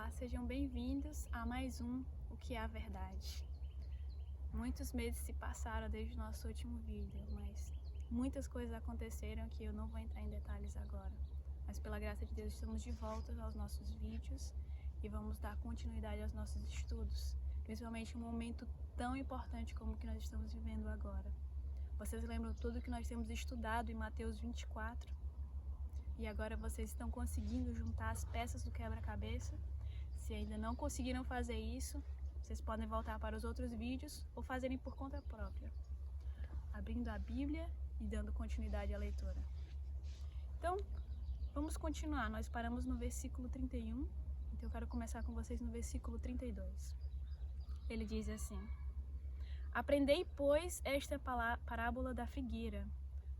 Olá, sejam bem-vindos a mais um O que é a Verdade. Muitos meses se passaram desde o nosso último vídeo, mas muitas coisas aconteceram que eu não vou entrar em detalhes agora. Mas pela graça de Deus estamos de volta aos nossos vídeos e vamos dar continuidade aos nossos estudos, principalmente um momento tão importante como o que nós estamos vivendo agora. Vocês lembram tudo que nós temos estudado em Mateus 24? E agora vocês estão conseguindo juntar as peças do quebra-cabeça? Se ainda não conseguiram fazer isso, vocês podem voltar para os outros vídeos ou fazerem por conta própria, abrindo a Bíblia e dando continuidade à leitura. Então, vamos continuar. Nós paramos no versículo 31, então eu quero começar com vocês no versículo 32. Ele diz assim: Aprendei, pois, esta parábola da figueira,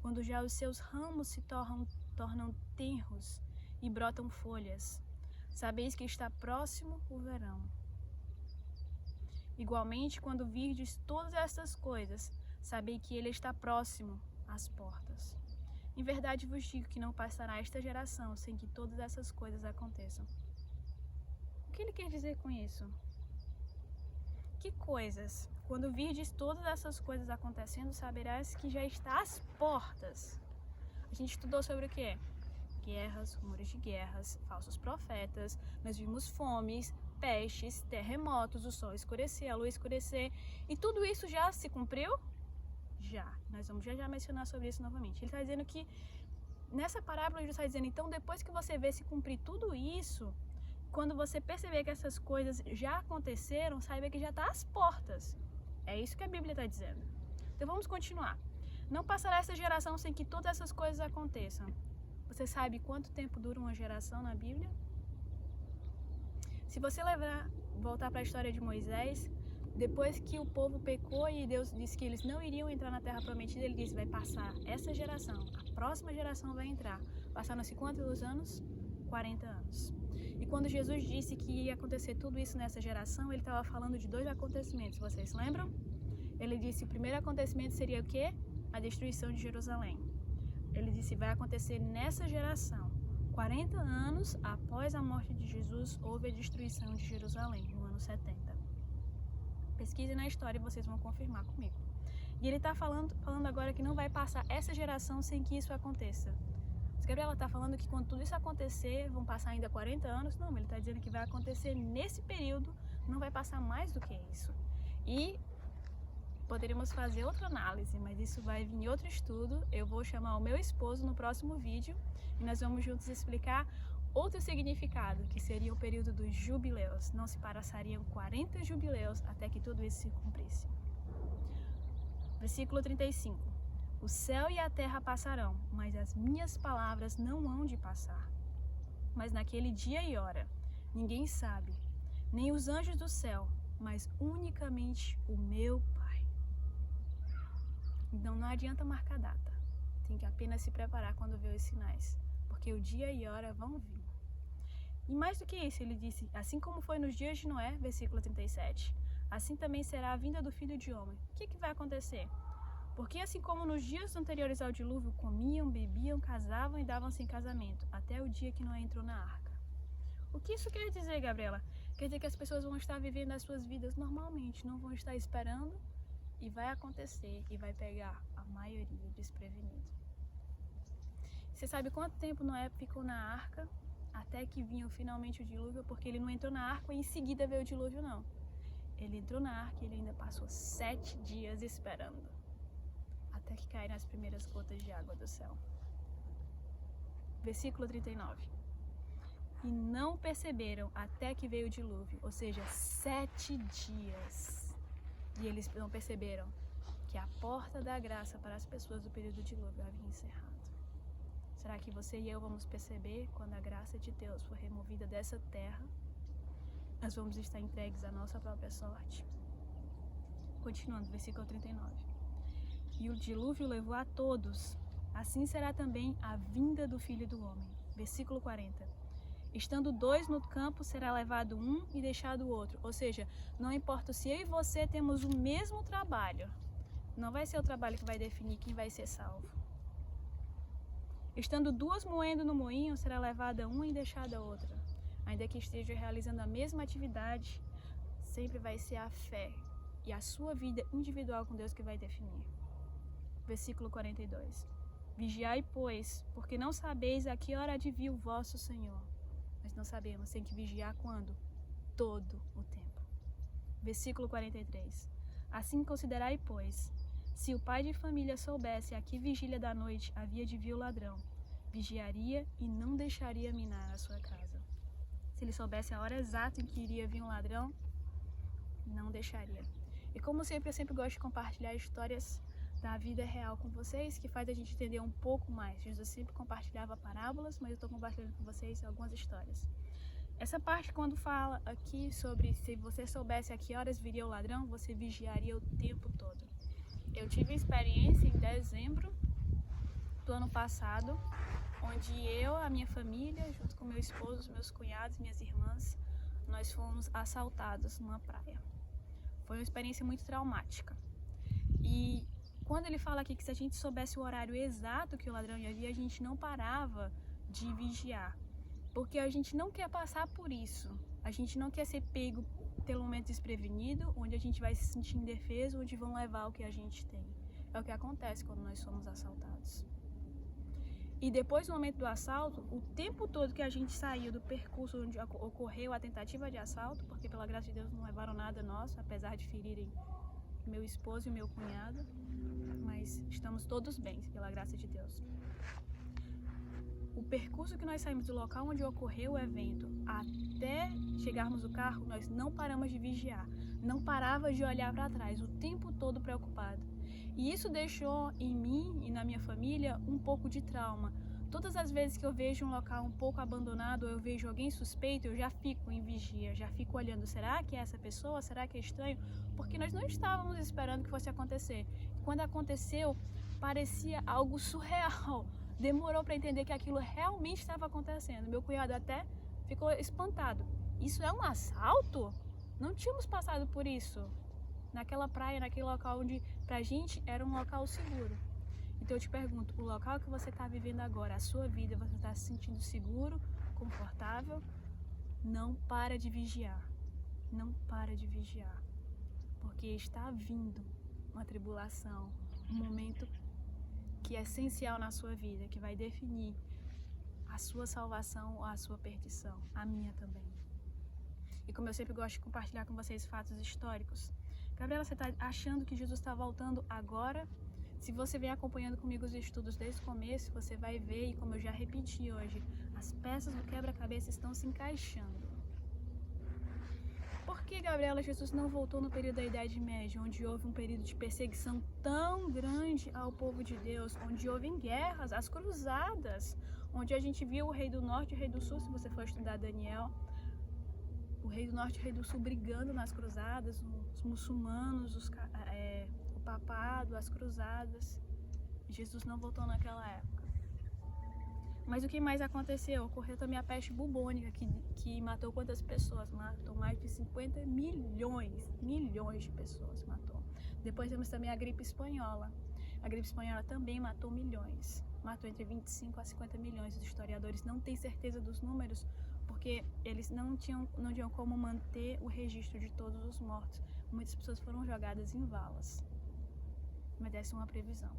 quando já os seus ramos se tornam tenros e brotam folhas. Sabeis que está próximo o verão. Igualmente, quando virdes todas estas coisas, sabei que ele está próximo às portas. Em verdade vos digo que não passará esta geração sem que todas essas coisas aconteçam. O que ele quer dizer com isso? Que coisas? Quando virdes todas essas coisas acontecendo, saberás que já está às portas. A gente estudou sobre o que? Guerras, rumores de guerras, falsos profetas, nós vimos fomes, pestes, terremotos, o sol escurecer, a lua escurecer, e tudo isso já se cumpriu? Já. Nós vamos já mencionar sobre isso novamente. Ele está dizendo que, nessa parábola, ele está dizendo, então, depois que você vê se cumprir tudo isso, quando você perceber que essas coisas já aconteceram, saiba que já está às portas. É isso que a Bíblia está dizendo. Então, vamos continuar. Não passará essa geração sem que todas essas coisas aconteçam. Você sabe quanto tempo dura uma geração na Bíblia? Se você voltar para a história de Moisés, depois que o povo pecou e Deus disse que eles não iriam entrar na terra prometida, ele disse, vai passar essa geração, a próxima geração vai entrar. Passaram-se quantos anos? 40 anos. E quando Jesus disse que ia acontecer tudo isso nessa geração, ele estava falando de dois acontecimentos, vocês lembram? Ele disse que o primeiro acontecimento seria o quê? A destruição de Jerusalém. Ele disse que vai acontecer nessa geração. 40 anos após a morte de Jesus, houve a destruição de Jerusalém, no ano 70. Pesquisem na história e vocês vão confirmar comigo. E ele está falando agora que não vai passar essa geração sem que isso aconteça. Mas Gabriela está falando que quando tudo isso acontecer, vão passar ainda 40 anos? Não, ele está dizendo que vai acontecer nesse período, não vai passar mais do que isso. E poderíamos fazer outra análise, mas isso vai vir em outro estudo. Eu vou chamar o meu esposo no próximo vídeo e nós vamos juntos explicar outro significado, que seria o período dos jubileus. Não se passariam 40 jubileus até que tudo isso se cumprisse. Versículo 35. O céu e a terra passarão, mas as minhas palavras não hão de passar. Mas naquele dia e hora, ninguém sabe, nem os anjos do céu, mas unicamente o meu Pai. Então não adianta marcar data, tem que apenas se preparar quando ver os sinais, porque o dia e hora vão vir. E mais do que isso, ele disse, assim como foi nos dias de Noé, versículo 37, assim também será a vinda do Filho de Homem. O que vai acontecer? Porque assim como nos dias anteriores ao dilúvio, comiam, bebiam, casavam e davam-se em casamento, até o dia que Noé entrou na arca. O que isso quer dizer, Gabriela? Quer dizer que as pessoas vão estar vivendo as suas vidas normalmente, não vão estar esperando, e vai acontecer e vai pegar a maioria desprevenida. Você sabe quanto tempo Noé ficou na arca até que vinha finalmente o dilúvio? Porque ele não entrou na arca e em seguida veio o dilúvio, não. Ele entrou na arca e ele ainda passou 7 dias esperando até que caíram as primeiras gotas de água do céu. Versículo 39. E não perceberam até que veio o dilúvio, ou seja, 7 dias. E eles não perceberam que a porta da graça para as pessoas do período do dilúvio havia encerrado. Será que você e eu vamos perceber quando a graça de Deus for removida dessa terra? Nós vamos estar entregues à nossa própria sorte. Continuando, versículo 39. E o dilúvio levou a todos, assim será também a vinda do Filho do Homem. Versículo 40. Estando 2 no campo, será levado um e deixado o outro. Ou seja, não importa se eu e você temos o mesmo trabalho, não vai ser o trabalho que vai definir quem vai ser salvo. Estando 2 moendo no moinho, será levada uma e deixada outra. ainda que esteja realizando a mesma atividade, sempre vai ser a fé e a sua vida individual com Deus que vai definir. Versículo 42. Vigiai, pois, porque não sabeis a que hora há de vir o vosso Senhor. Nós não sabemos, tem que vigiar quando? Todo o tempo. Versículo 43. Assim considerai, pois, se o pai de família soubesse a que vigília da noite havia de vir o ladrão, vigiaria e não deixaria minar a sua casa. Se ele soubesse a hora exata em que iria vir um ladrão, não deixaria. E como sempre, eu sempre gosto de compartilhar histórias da vida real com vocês, que faz a gente entender um pouco mais. Jesus sempre compartilhava parábolas, mas eu estou compartilhando com vocês algumas histórias. Essa parte, quando fala aqui sobre se você soubesse a que horas viria o ladrão, você vigiaria o tempo todo. Eu tive experiência em dezembro do ano passado, onde eu, a minha família, junto com meu esposo, meus cunhados, minhas irmãs, nós fomos assaltados numa praia. Foi uma experiência muito traumática. E quando ele fala aqui que se a gente soubesse o horário exato que o ladrão ia vir, a gente não parava de vigiar. Porque a gente não quer passar por isso. A gente não quer ser pego pelo momento desprevenido, onde a gente vai se sentir indefeso, onde vão levar o que a gente tem. É o que acontece quando nós somos assaltados. E depois do momento do assalto, o tempo todo que a gente saiu do percurso onde ocorreu a tentativa de assalto, porque pela graça de Deus não levaram nada nosso, apesar de ferirem meu esposo e meu cunhado, mas estamos todos bem, pela graça de Deus. O percurso que nós saímos do local onde ocorreu o evento até chegarmos no carro, nós não paramos de vigiar, não parava de olhar para trás, o tempo todo preocupado. E isso deixou em mim e na minha família um pouco de trauma. Todas as vezes que eu vejo um local um pouco abandonado, ou eu vejo alguém suspeito, eu já fico em vigia, já fico olhando, será que é essa pessoa? Será que é estranho? Porque nós não estávamos esperando que fosse acontecer. Quando aconteceu, parecia algo surreal. Demorou para entender que aquilo realmente estava acontecendo. Meu cunhado até ficou espantado. Isso é um assalto? Não tínhamos passado por isso. Naquela praia, naquele local onde pra gente era um local seguro. Então eu te pergunto, o local que você está vivendo agora, a sua vida, você está se sentindo seguro, confortável? Não para de vigiar. Não para de vigiar. Porque está vindo uma tribulação, um momento que é essencial na sua vida, que vai definir a sua salvação ou a sua perdição, a minha também. E como eu sempre gosto de compartilhar com vocês fatos históricos, Gabriela, você está achando que Jesus está voltando agora? Se você vem acompanhando comigo os estudos desde o começo, você vai ver, e como eu já repeti hoje, as peças do quebra-cabeça estão se encaixando. Por que, Gabriela, Jesus não voltou no período da Idade Média, onde houve um período de perseguição tão grande ao povo de Deus, onde houve guerras, as cruzadas, onde a gente viu o rei do norte e o rei do sul, se você for estudar Daniel, o rei do norte e o rei do sul brigando nas cruzadas, os muçulmanos, o papado, as cruzadas. Jesus não voltou naquela época. Mas o que mais aconteceu? Ocorreu também a peste bubônica, que matou quantas pessoas? Matou mais de 50 milhões de pessoas matou. Depois temos também a gripe espanhola. A gripe espanhola também matou milhões. Matou entre 25 a 50 milhões. Os historiadores não têm certeza dos números, porque eles não tinham como manter o registro de todos os mortos. Muitas pessoas foram jogadas em valas. Mas essa é uma previsão.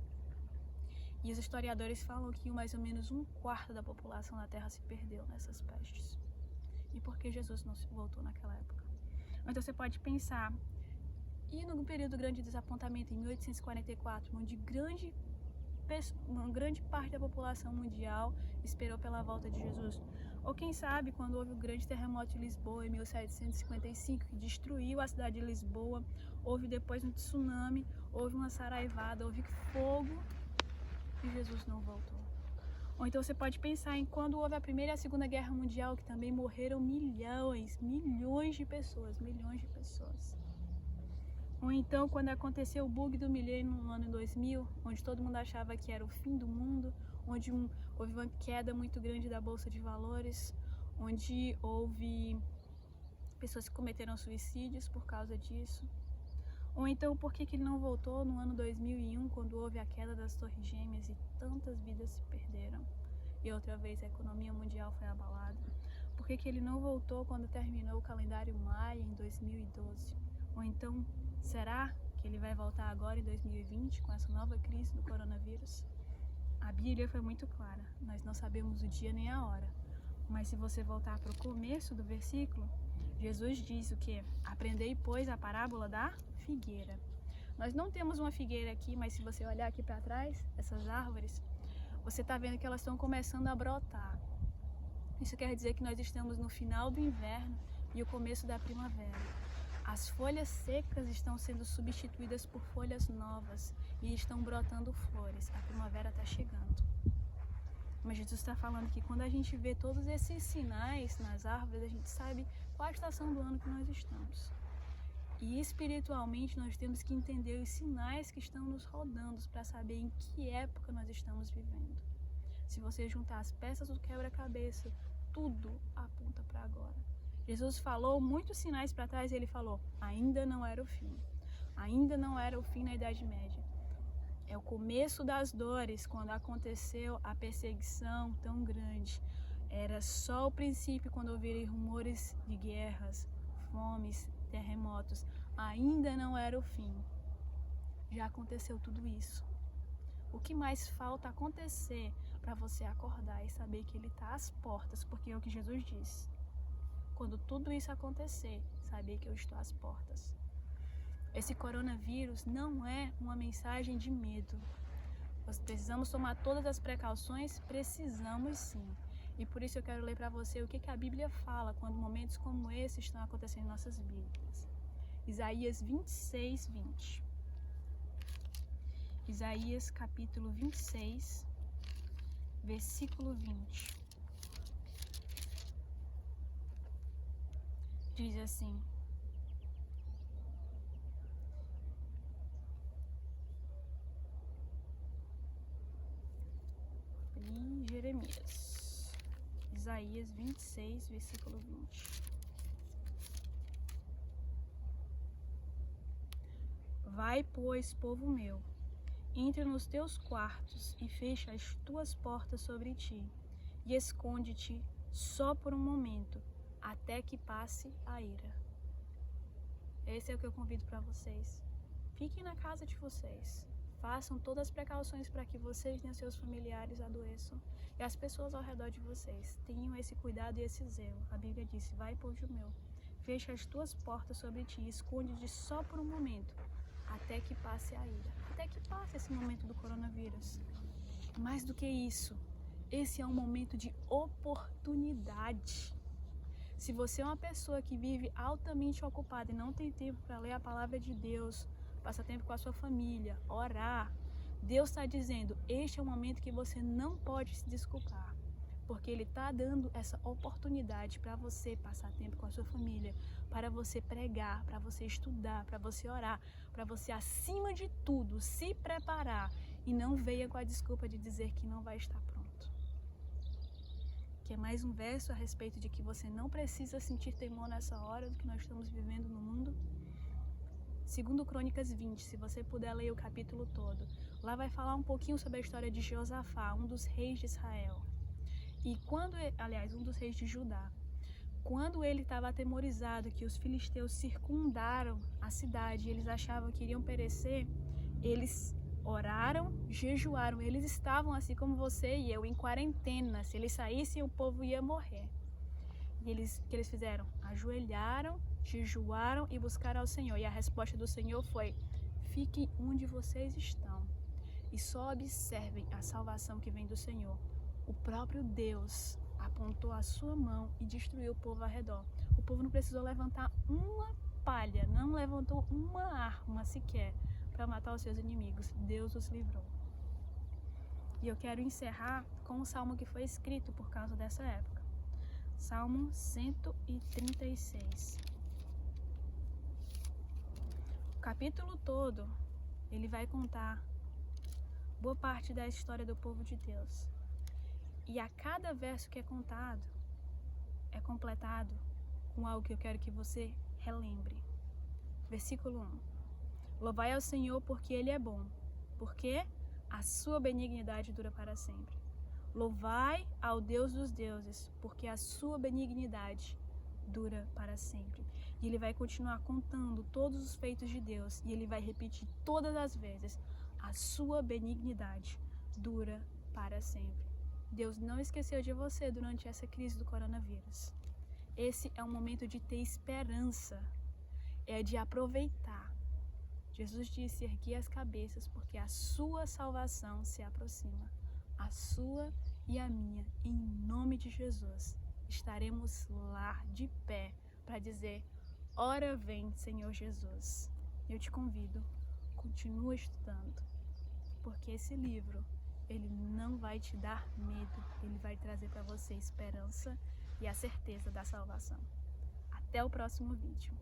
E os historiadores falam que mais ou menos 1/4 da população da Terra se perdeu nessas pestes. E por que Jesus não voltou naquela época? Então você pode pensar, e no período do grande desapontamento, em 1844, onde uma grande parte da população mundial esperou pela volta de Jesus? Ou quem sabe quando houve o grande terremoto de Lisboa em 1755, que destruiu a cidade de Lisboa, houve depois um tsunami, houve uma saraivada, houve fogo, e Jesus não voltou. Ou então você pode pensar em quando houve a Primeira e a Segunda Guerra Mundial, que também morreram milhões de pessoas. Ou então quando aconteceu o bug do milênio no ano 2000, onde todo mundo achava que era o fim do mundo, onde houve uma queda muito grande da Bolsa de Valores, onde houve pessoas que cometeram suicídios por causa disso. Ou então, por que ele não voltou no ano 2001, quando houve a queda das Torres Gêmeas e tantas vidas se perderam? E outra vez a economia mundial foi abalada. Por Por que ele não voltou quando terminou o calendário Maia em 2012? Ou então, será que ele vai voltar agora em 2020 com essa nova crise do coronavírus? A Bíblia foi muito clara, nós não sabemos o dia nem a hora. Mas se você voltar para o começo do versículo, Jesus diz o quê? Aprendei, pois, a parábola da figueira. Nós não temos uma figueira aqui, mas se você olhar aqui para trás, essas árvores, você está vendo que elas estão começando a brotar. Isso quer dizer que nós estamos no final do inverno e o começo da primavera. As folhas secas estão sendo substituídas por folhas novas e estão brotando flores. A primavera está chegando. Mas Jesus está falando que quando a gente vê todos esses sinais nas árvores, a gente sabe qual a estação do ano que nós estamos. E espiritualmente nós temos que entender os sinais que estão nos rodando para saber em que época nós estamos vivendo. Se você juntar as peças do quebra-cabeça, tudo aponta para agora. Jesus falou muitos sinais para trás e ele falou, ainda não era o fim. Ainda não era o fim na Idade Média. É o começo das dores, quando aconteceu a perseguição tão grande. Era só o princípio quando ouvirem rumores de guerras, fomes, terremotos. Ainda não era o fim. Já aconteceu tudo isso. O que mais falta acontecer para você acordar e saber que ele está às portas? Porque é o que Jesus disse. Quando tudo isso acontecer, saber que eu estou às portas. Esse coronavírus não é uma mensagem de medo. Nós precisamos tomar todas as precauções? Precisamos sim. E por isso eu quero ler para você o que a Bíblia fala quando momentos como esse estão acontecendo em nossas vidas. Isaías 26, 20. Isaías capítulo 26, versículo 20. Diz assim: Jeremias, Isaías 26, versículo 20. Vai, pois, povo meu, entre nos teus quartos e fecha as tuas portas sobre ti, e esconde-te só por um momento, até que passe a ira. Esse é o que eu convido para vocês. Fiquem na casa de vocês. Façam todas as precauções para que vocês nem seus familiares adoeçam. E as pessoas ao redor de vocês tenham esse cuidado e esse zelo. A Bíblia disse, vai, povo meu, fecha as tuas portas sobre ti e esconde-te só por um momento, até que passe a ira. Até que passe esse momento do coronavírus. Mais do que isso, esse é um momento de oportunidade. Se você é uma pessoa que vive altamente ocupada e não tem tempo para ler a palavra de Deus, passar tempo com a sua família, orar, Deus está dizendo, este é o momento que você não pode se desculpar, porque Ele está dando essa oportunidade para você passar tempo com a sua família, para você pregar, para você estudar, para você orar, para você, acima de tudo, se preparar e não venha com a desculpa de dizer que não vai estar pronto. Que é mais um verso a respeito de que você não precisa sentir temor nessa hora do que nós estamos vivendo no mundo. Segundo Crônicas 20, se você puder ler o capítulo todo, lá vai falar um pouquinho sobre a história de Josafá, um dos reis de Israel. E um dos reis de Judá. Quando ele estava atemorizado que os filisteus circundaram a cidade e eles achavam que iriam perecer, eles oraram, jejuaram. Eles estavam assim como você e eu, em quarentena. Se eles saíssem, o povo ia morrer. E o que eles fizeram? Ajoelharam, jejuaram e buscaram ao Senhor. E a resposta do Senhor foi, fiquem onde vocês estão e só observem a salvação que vem do Senhor. O próprio Deus apontou a sua mão e destruiu o povo ao redor. O povo não precisou levantar uma palha, não levantou uma arma sequer para matar os seus inimigos. Deus os livrou. E eu quero encerrar com um salmo que foi escrito por causa dessa época. Salmo 136. O capítulo todo, ele vai contar boa parte da história do povo de Deus. E a cada verso que é contado, é completado com algo que eu quero que você relembre. Versículo 1. Louvai ao Senhor porque Ele é bom, porque a sua benignidade dura para sempre. Louvai ao Deus dos deuses, porque a sua benignidade dura para sempre. E ele vai continuar contando todos os feitos de Deus, e ele vai repetir todas as vezes: a sua benignidade dura para sempre. Deus não esqueceu de você durante essa crise do coronavírus. Esse é um momento de ter esperança, é de aproveitar. Jesus disse: ergui as cabeças, porque a sua salvação se aproxima. A sua e a minha, em nome de Jesus, estaremos lá de pé para dizer: ora vem, Senhor Jesus. Eu te convido, continua estudando, porque esse livro, ele não vai te dar medo, ele vai trazer para você esperança e a certeza da salvação. Até o próximo vídeo.